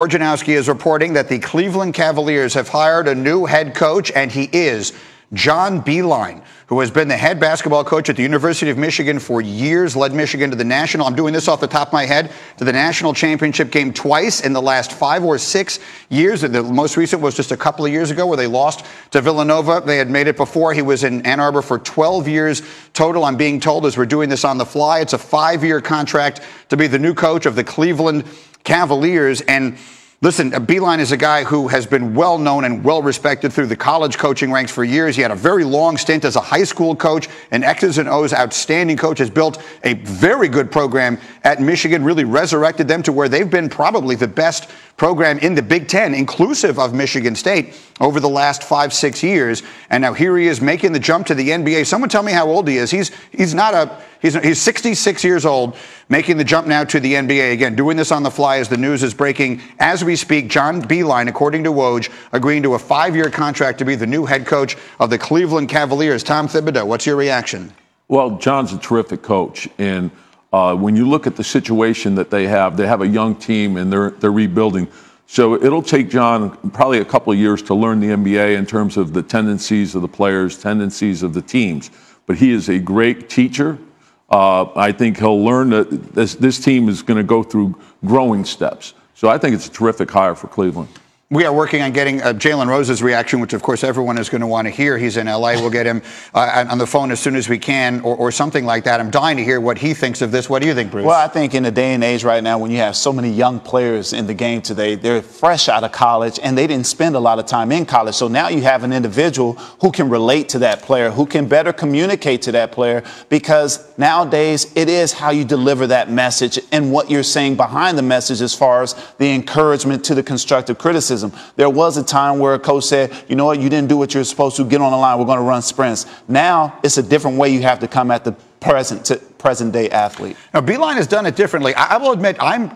Wojnaro is reporting that the Cleveland Cavaliers have hired a new head coach, and he is John Beilein, who has been the head basketball coach at the University of Michigan for years, led Michigan to the national, I'm doing this off the top of my head, to the national championship game twice in the last 5 or 6 years. The most recent was just a couple of years ago where they lost to Villanova. They had made it before. He was in Ann Arbor for 12 years total, I'm being told, as we're doing this on the fly. It's a 5-year contract to be the new coach of the Cleveland Cavaliers. And listen, Beilein is a guy who has been well known and well respected through the college coaching ranks for years. He had a very long stint as a high school coach, an X's and O's outstanding coach, has built a very good program at Michigan, really resurrected them to where they've been probably the best program in the Big Ten, inclusive of Michigan State, over the last 5-6 years. And now here he is making the jump to the NBA. Someone tell me how old he is. He's 66 years old, making the jump now to the NBA. Again, doing this on the fly as the news is breaking as we speak. John Beilein, according to Woj, agreeing to a 5-year contract to be the new head coach of the Cleveland Cavaliers. Tom Thibodeau, what's your reaction? Well, John's a terrific coach, and when you look at the situation that they have a young team and they're rebuilding. So it'll take John probably a couple of years to learn the NBA in terms of the tendencies of the players, tendencies of the teams. But he is a great teacher. I think he'll learn that this team is going to go through growing steps. So I think it's a terrific hire for Cleveland. We are working on getting Jalen Rose's reaction, which, of course, everyone is going to want to hear. He's in L.A. We'll get him on the phone as soon as we can or something like that. I'm dying to hear what he thinks of this. What do you think, Bruce? Well, I think in the day and age right now when you have so many young players in the game today, they're fresh out of college and they didn't spend a lot of time in college. So now you have an individual who can relate to that player, who can better communicate to that player, because nowadays it is how you deliver that message and what you're saying behind the message as far as the encouragement to the constructive criticism. There was a time where a coach said, you know what, you didn't do what you're supposed to, get on the line, we're going to run sprints. Now it's a different way you have to come at the present day athlete. Now, Beilein has done it differently. I will admit I'm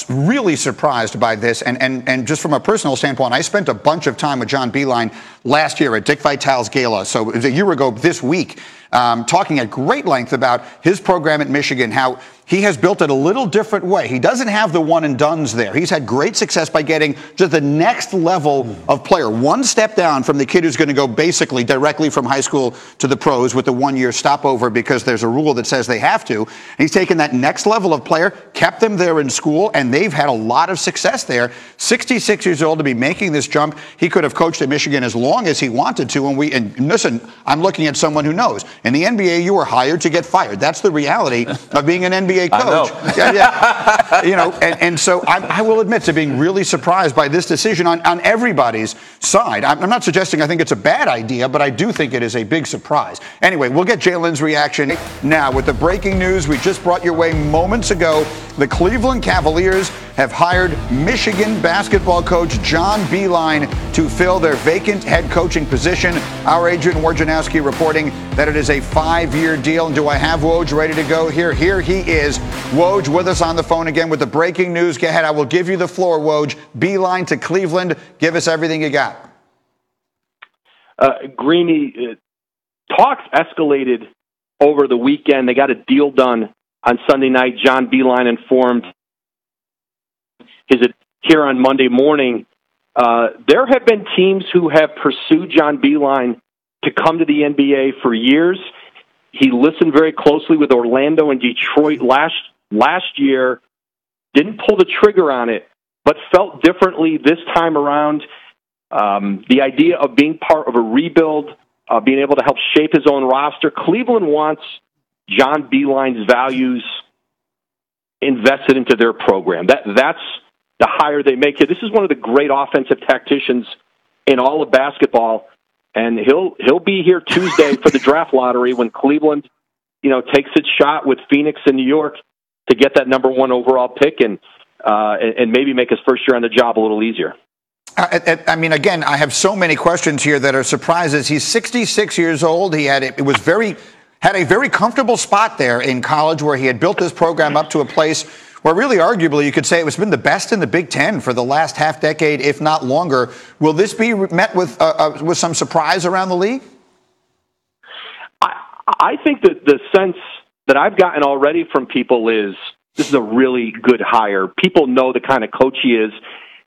really surprised by this. And just from a personal standpoint, I spent a bunch of time with John Beilein last year at Dick Vitale's gala. So it was a year ago this week, talking at great length about his program at Michigan, how he has built it a little different way. He doesn't have the one and dones there. He's had great success by getting just the next level of player, one step down from the kid who's going to go basically directly from high school to the pros with the 1-year stopover because there's a rule that says they have to. And he's taken that next level of player, kept them there in school, and they've had a lot of success there. 66 years old to be making this jump. He could have coached at Michigan as long as he wanted to. And listen, I'm looking at someone who knows. In the NBA, you are hired to get fired. That's the reality of being an NBA coach. Yeah. You know, and so I will admit to being really surprised by this decision on everybody's side. I'm not suggesting I think it's a bad idea, but I do think it is a big surprise. Anyway, we'll get Jalen's reaction now with the breaking news we just brought your way moments ago. The Cleveland Cavaliers have hired Michigan basketball coach John Beilein to fill their vacant head coaching position. Our Adrian Wojnaro reporting that it is a 5-year deal. And do I have Woj ready to go here? Here he is. Woj with us on the phone again with the breaking news. Go ahead. I will give you the floor, Woj. Beilein to Cleveland. Give us everything you got. Greeny, talks escalated over the weekend. They got a deal done on Sunday night. John Beilein informed here on Monday morning. There have been teams who have pursued John Beilein to come to the NBA for years. He listened very closely with Orlando and Detroit last year, didn't pull the trigger on it, but felt differently this time around. The idea of being part of a rebuild, being able to help shape his own roster. Cleveland wants John Beilein's values invested into their program. That's the hire they make here. This is one of the great offensive tacticians in all of basketball, and he'll be here Tuesday for the draft lottery when Cleveland, takes its shot with Phoenix and New York to get that number 1 overall pick and maybe make his first year on the job a little easier. I mean, again, I have so many questions here that are surprises. He's 66 years old. He had a very comfortable spot there in college where he had built this program up to a place where really arguably you could say it's been the best in the Big Ten for the last half decade, if not longer. Will this be met with some surprise around the league? I think that the sense that I've gotten already from people is this is a really good hire. People know the kind of coach he is.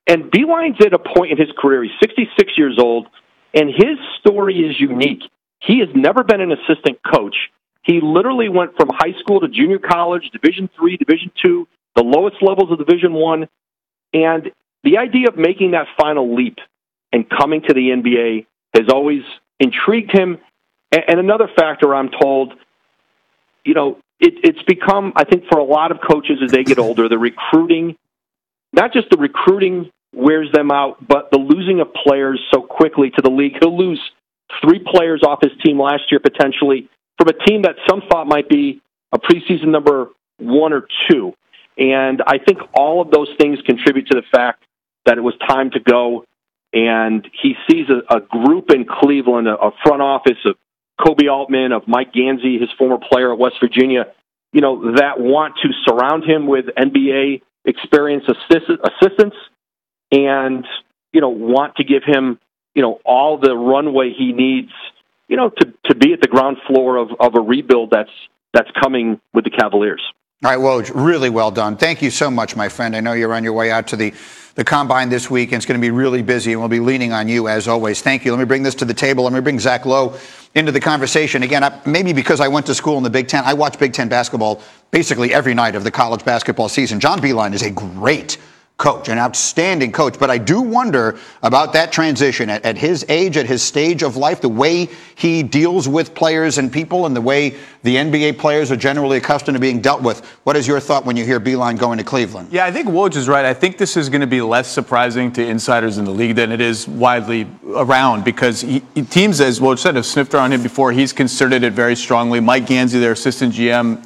And Beilein's at a point in his career, he's 66 years old, and his story is unique. He has never been an assistant coach. He literally went from high school to junior college, Division III, Division II, the lowest levels of Division I. And the idea of making that final leap and coming to the NBA has always intrigued him. And another factor, I'm told, it's become, I think, for a lot of coaches as they get older, the recruiting, not just the recruiting wears them out, but the losing of players so quickly to the league. He'll lose 3 players off his team last year, potentially, from a team that some thought might be a preseason number 1 or 2. And I think all of those things contribute to the fact that it was time to go. And he sees a group in Cleveland, a front office of Kobe Altman, of Mike Gansey, his former player at West Virginia, that want to surround him with NBA experienced assistants and, want to give him, all the runway he needs, to be at the ground floor of a rebuild that's coming with the Cavaliers. All right, Woj, really well done. Thank you so much, my friend. I know you're on your way out to the Combine this week, and it's going to be really busy, and we'll be leaning on you as always. Thank you. Let me bring this to the table. Let me bring Zach Lowe into the conversation. Again, maybe because I went to school in the Big Ten, I watch Big Ten basketball basically every night of the college basketball season. John Beilein is a great coach, an outstanding coach. But I do wonder about that transition at his age, at his stage of life, the way he deals with players and people and the way the NBA players are generally accustomed to being dealt with. What is your thought when you hear Beilein going to Cleveland? Yeah, I think Woj is right. I think this is going to be less surprising to insiders in the league than it is widely around because teams, as Woj said, have sniffed around him before. He's considered it very strongly. Mike Gansey, their assistant GM,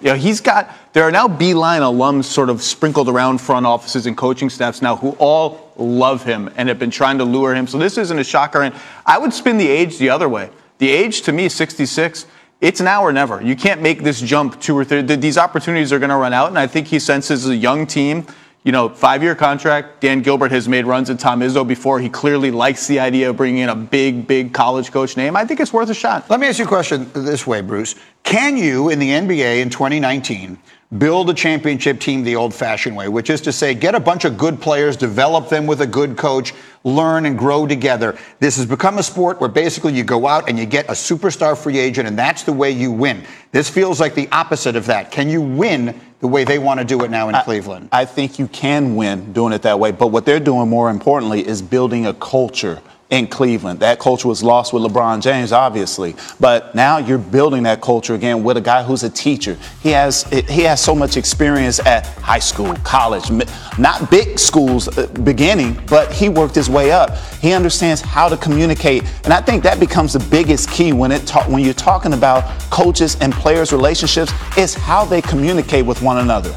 there are now Beilein alums sort of sprinkled around front offices and coaching staffs now who all love him and have been trying to lure him. So this isn't a shocker. And I would spin the age the other way. The age, to me, 66, it's now or never. You can't make this jump 2 or 3. These opportunities are going to run out, and I think he senses a young team. 5-year contract. Dan Gilbert has made runs at Tom Izzo before. He clearly likes the idea of bringing in a big college coach name. I think it's worth a shot. Let me ask you a question this way, Bruce. Can you, in the NBA in 2019, build a championship team the old-fashioned way, which is to say get a bunch of good players, develop them with a good coach, learn and grow together? This has become a sport where basically you go out and you get a superstar free agent, and that's the way you win. This feels like the opposite of that. Can you win the way they want to do it now in Cleveland? I think you can win doing it that way. But what they're doing, more importantly, is building a culture in Cleveland. That culture was lost with LeBron James, obviously. But now you're building that culture again with a guy who's a teacher. He has so much experience at high school, college, not big schools beginning, but he worked his way up. He understands how to communicate. And I think that becomes the biggest key when you're talking about coaches and players' relationships, is how they communicate with one another.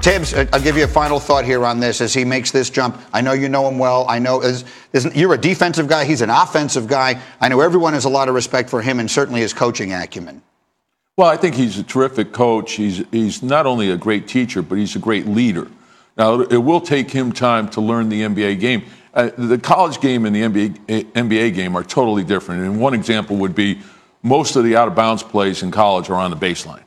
Tibbs, I'll give you a final thought here on this as he makes this jump. I know you know him well. I know you're a defensive guy. He's an offensive guy. I know everyone has a lot of respect for him and certainly his coaching acumen. Well, I think he's a terrific coach. He's not only a great teacher, but he's a great leader. Now, it will take him time to learn the NBA game. The college game and the NBA game are totally different. And one example would be most of the out-of-bounds plays in college are on the baseline.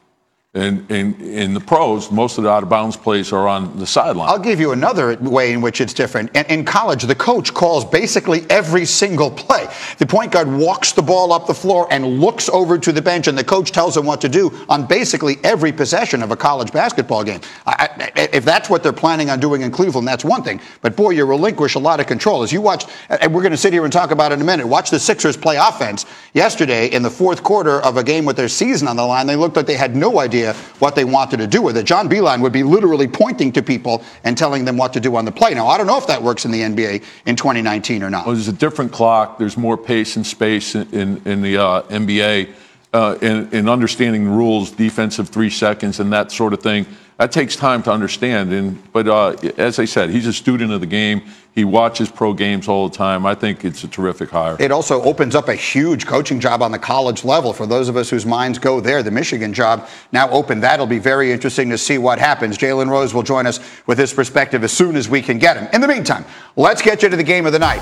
And in the pros, most of the out-of-bounds plays are on the sideline. I'll give you another way in which it's different. In college, the coach calls basically every single play. The point guard walks the ball up the floor and looks over to the bench, and the coach tells him what to do on basically every possession of a college basketball game. If that's what they're planning on doing in Cleveland, that's one thing. But, boy, you relinquish a lot of control. As you watch, and we're going to sit here and talk about it in a minute, watch the Sixers play offense. Yesterday, in the fourth quarter of a game with their season on the line, they looked like they had no idea what they wanted to do with it. John Beilein would be literally pointing to people and telling them what to do on the play. Now, I don't know if that works in the NBA in 2019 or not. Well, there's a different clock. There's more pace and space in the NBA. In understanding rules, defensive 3 seconds and that sort of thing. That takes time to understand. But as I said, he's a student of the game. He watches pro games all the time. I think it's a terrific hire. It also opens up a huge coaching job on the college level for those of us whose minds go there. The Michigan job now open. That'll be very interesting to see what happens. Jalen Rose will join us with his perspective as soon as we can get him. In the meantime, let's get you to the game of the night.